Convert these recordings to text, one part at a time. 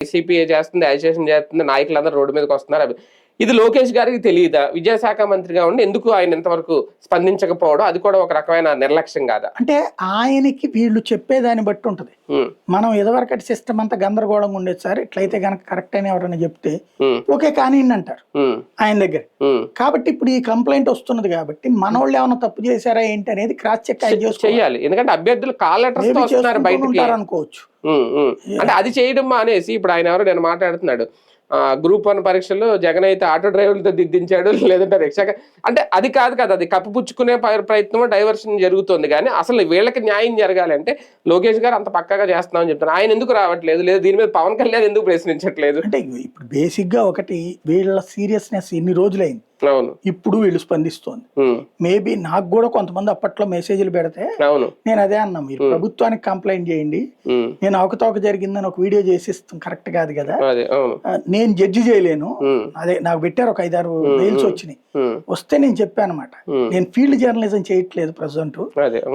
YCP చేస్తుంది, agitation చేస్తుంది, నాయకులందరూ రోడ్డు మీదకి వస్తున్నారు. ఇది లోకేష్ గారికి తెలియదా? విద్యాశాఖ మంత్రిగా ఉండి ఎందుకు ఆయన ఇంతవరకు స్పందించకపోవడం, అది కూడా ఒక రకమైన నిర్లక్ష్యం కాదా? అంటే ఆయనకి వీళ్ళు చెప్పేదాన్ని బట్టి ఉంటది. మనం ఎదవరకటి సిస్టమ్ అంతా గందరగోళంగా ఉండేది సార్, ఇట్లయితే గనక కరెక్ట్ అని ఎవరైనా చెప్తే ఓకే కానీ అంటారు ఆయన దగ్గర. కాబట్టి ఇప్పుడు ఈ కంప్లైంట్ వస్తున్నది కాబట్టి మనోళ్ళు ఏమైనా తప్పు చేశారా ఏంటి అనేది క్రాస్ చెక్ చేయాలి. ఎందుకంటే అభ్యర్థులు కాల్ లెటర్స్ తో వస్తున్నారు బయటకి అనుకోవచ్చు. అంటే అది చేయడం అనేసి ఇప్పుడు ఆయన ఎవరో నేను మాట్లాడుతున్నాడు, గ్రూప్ 1 పరీక్షల్లో జగన్ అయితే ఆటో డ్రైవర్లతో దిద్దించాడు, లేదంటే రిక్షా, అంటే అది కాదు కదా, అది కప్పిపుచ్చుకునే ప్రయత్నం, డైవర్షన్ జరుగుతుంది. కానీ అసలు వీళ్ళకి న్యాయం జరగాలంటే లోకేష్ గారు అంత పక్కాగా చేస్తున్నామని చెప్తారు, ఆయన ఎందుకు రావట్లేదు? లేదా దీని మీద పవన్ కళ్యాణ్ ఎందుకు ప్రశ్నించట్లేదు? అంటే ఇప్పుడు బేసిక్ గా ఒకటి వీళ్ళ సీరియస్నెస్ ఎన్ని రోజులైంది, ఇప్పుడు వీళ్ళు స్పందిస్తోంది. మేబీ నాకు కూడా కొంతమంది అప్పట్లో మెసేజ్లు పెడితే నేను అదే అన్నా, మీరు ప్రభుత్వానికి కంప్లైంట్ చేయండి, నేను అవకతవక జరిగిందని ఒక వీడియో చేసి ఇస్తాం, కరెక్ట్ కాదు కదా, నేను జడ్జి చేయలేను. అదే నాకు పెట్టారు ఒక 5-6 మెయిల్స్ వచ్చినాయి, వస్తే నేను చెప్పాను అనమాట, నేను ఫీల్డ్ జర్నలిజం చేయట్లేదు ప్రజెంట్,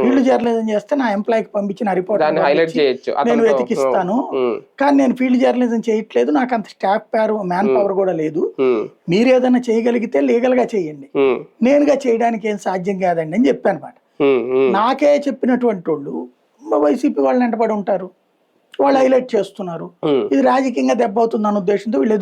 ఫీల్డ్ జర్నలిజం చేస్తే నా ఎంప్లాయ్కి పంపించిన రిపోర్ట్ నేను వెతికిస్తాను, కానీ నేను ఫీల్డ్ జర్నలిజం చేయట్లేదు, నాకు అంత స్టాఫ్ మ్యాన్ పవర్ కూడా లేదు, మీరు ఏదైనా చేయగలిగితే లీగల్ గా చేయండి, నేనుగా చేయడానికి ఏం సాధ్యం కాదండి అని చెప్పాను అనమాట. నాకే చెప్పినటువంటి వాళ్ళు వైసీపీ వాళ్ళని వెంటబడి ఉంటారు, వాళ్ళు హైలైట్ చేస్తున్నారు, ఇది రాజకీయంగా దెబ్బ అవుతుంది అన్న ఉద్దేశంతో వీళ్ళు